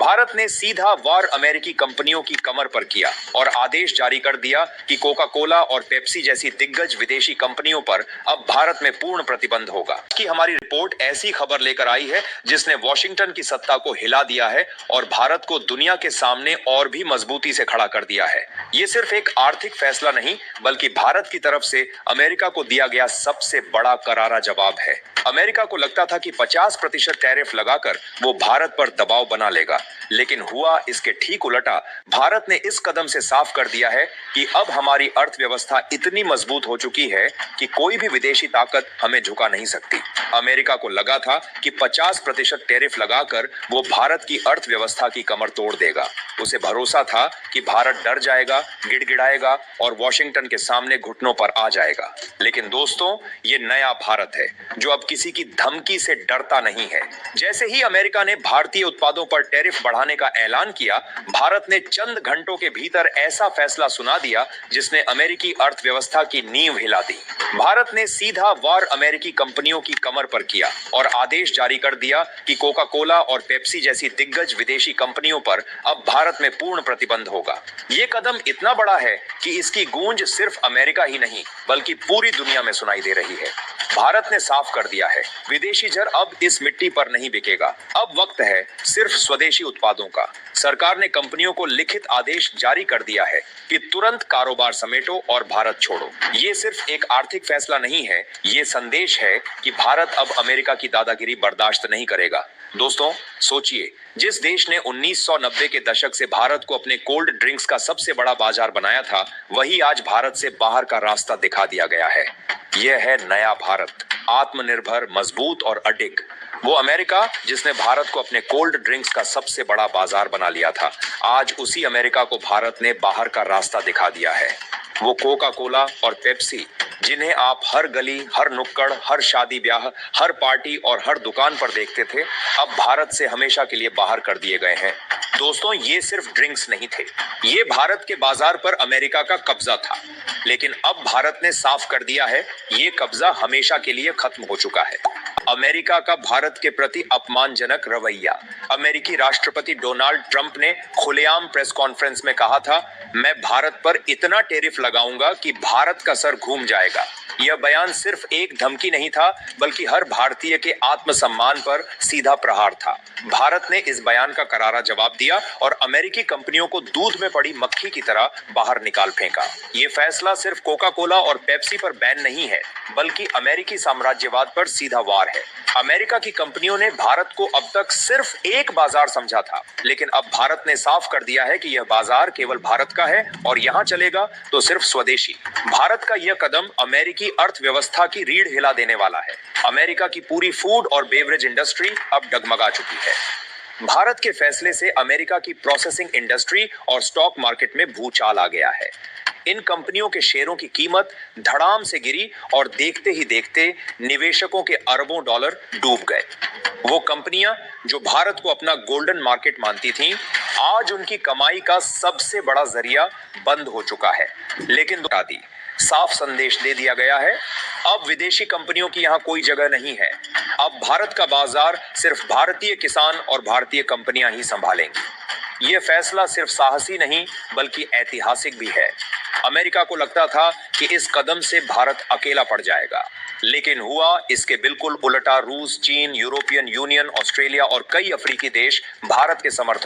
भारत ने सीधा वार अमेरिकी कंपनियों की कमर पर किया और आदेश जारी कर दिया कि कोका कोला और पेप्सी जैसी दिग्गज विदेशी कंपनियों पर अब भारत में पूर्ण प्रतिबंध होगा। कि हमारी रिपोर्ट ऐसी खबर लेकर आई है जिसने वॉशिंगटन की सत्ता को हिला दिया है और भारत को दुनिया के सामने और भी मजबूती से खड़ा कर दिया है। ये सिर्फ एक आर्थिक फैसला नहीं बल्कि भारत की तरफ से अमेरिका को दिया गया सबसे बड़ा करारा जवाब है। अमेरिका को लगता था कि 50% टैरिफ लगाकर वो भारत पर दबाव बना लेगा, लेकिन हुआ इसके ठीक उलटा। भारत ने इस कदम से साफ कर दिया है कि अब हमारी अर्थव्यवस्था इतनी मजबूत हो चुकी है कि कोई भी विदेशी ताकत हमें झुका नहीं सकती। अमेरिका को लगा था कि 50% टैरिफ लगाकर वो भारत की अर्थव्यवस्था की कमर तोड़ देगा। उसे भरोसा था कि भारत डर जाएगा, गिड़गिड़ाएगा और वॉशिंगटन के सामने घुटनों पर आ जाएगा। लेकिन दोस्तों, ये नया भारत है जो अब किसी की धमकी से डरता नहीं है। जैसे ही अमेरिका ने भारतीय उत्पादों पर टैरिफ बढ़ाने का ऐलान किया, भारत ने चंद घंटों के भीतर ऐसा फैसला सुना दिया जिसने अमेरिकी अर्थव्यवस्था की नींव हिला दी। भारत ने सीधा वार अमेरिकी कंपनियों की कमर पर किया और आदेश जारी कर दिया कि कोका कोला और पेप्सी जैसी दिग्गज विदेशी कंपनियों पर अब भारत में पूर्ण प्रतिबंध होगा। ये कदम इतना बड़ा है कि इसकी गूंज सिर्फ अमेरिका ही नहीं बल्कि पूरी दुनिया में सुनाई दे रही है। भारत ने साफ कर दिया है, विदेशी जर अब इस मिट्टी पर नहीं बिकेगा। अब वक्त है सिर्फ स्वदेशी उत्पादों का। सरकार ने कंपनियों को लिखित आदेश जारी कर दिया है कि तुरंत कारोबार समेटो और भारत छोड़ो। ये सिर्फ एक आर्थिक फैसला नहीं है, ये संदेश है कि भारत अब अमेरिका की दादागिरी बर्दाश्त नहीं करेगा। दोस्तों, सोचिए, जिस देश ने 1990 के दशक से भारत को अपने कोल्ड ड्रिंक्स का सबसे बड़ा बाजार बनाया था, वही आज भारत से बाहर का रास्ता दिखा दिया गया है। यह है नया भारत, आत्मनिर्भर, मजबूत और अडिग। वो अमेरिका जिसने भारत को अपने कोल्ड ड्रिंक्स का सबसे बड़ा बाजार बना लिया था, आज उसी अमेरिका को भारत ने बाहर का रास्ता दिखा दिया है। वो कोका कोला और पेप्सी जिन्हें आप हर गली, हर नुक्कड़, हर शादी ब्याह, हर पार्टी और हर दुकान पर देखते थे, अब भारत से हमेशा के लिए बाहर कर दिए गए हैं। दोस्तों, ये सिर्फ ड्रिंक्स नहीं थे, ये भारत के बाजार पर अमेरिका का कब्जा था। लेकिन अब भारत ने साफ कर दिया है, ये कब्जा हमेशा के लिए खत्म हो चुका है। अमेरिका का भारत के प्रति अपमानजनक रवैया। अमेरिकी राष्ट्रपति डोनाल्ड ट्रंप ने खुलेआम प्रेस कॉन्फ्रेंस में कहा था, मैं भारत पर इतना टैरिफ लगाऊंगा कि भारत का सर घूम जाएगा। यह बयान सिर्फ एक धमकी नहीं था बल्कि हर भारतीय के आत्मसम्मान पर सीधा प्रहार था। भारत ने इस बयान का करारा जवाब दिया और अमेरिकी कंपनियों को दूध में पड़ी मक्खी की तरह बाहर निकाल फेंका। ये फैसला सिर्फ कोका कोला और पेप्सी पर बैन नहीं है बल्कि अमेरिकी साम्राज्यवाद पर सीधा वार है। अमेरिका की कंपनियों ने भारत को अब तक सिर्फ एक बाजार समझा था, लेकिन अब भारत ने साफ कर दिया है कि यह बाजार केवल भारत का है और यहाँ चलेगा तो सिर्फ स्वदेशी। भारत का यह कदम अमेरिकी अर्थव्यवस्था की रीढ़ हिला देने वाला है। अमेरिका की पूरी फूड और बेवरेज इंडस्ट्री अब डगमगा चुकी है। भारत के फैसले से अमेरिका की प्रोसेसिंग इंडस्ट्री और स्टॉक मार्केट में भूचाल आ गया है। इन कंपनियों के शेयरों की कीमत धड़ाम से गिरी और देखते ही देखते निवेशकों के अरबों डॉलर डूब गए। वो कंपनियां जो भारत को अपना गोल्डन मार्केट मानती थीं, आज उनकी कमाई का सबसे बड़ा जरिया बंद हो चुका है। लेकिन दी साफ संदेश दे दिया गया है, अब विदेशी कंपनियों की यहाँ कोई जगह नहीं है। अब भारत का बाजार सिर्फ भारतीय किसान और भारतीय कंपनियां ही संभालेंगी। ये फैसला सिर्फ साहसी नहीं बल्कि ऐतिहासिक भी है। अमेरिका को लगता था कि इस कदम से भारत अकेला पड़ जाएगा, लेकिन हुआ इसके बिल्कुल उल्टा। रूस, चीन, यूरोपियन यूनियन, ऑस्ट्रेलिया और कई अफ्रीकी देश भारत के समर्थन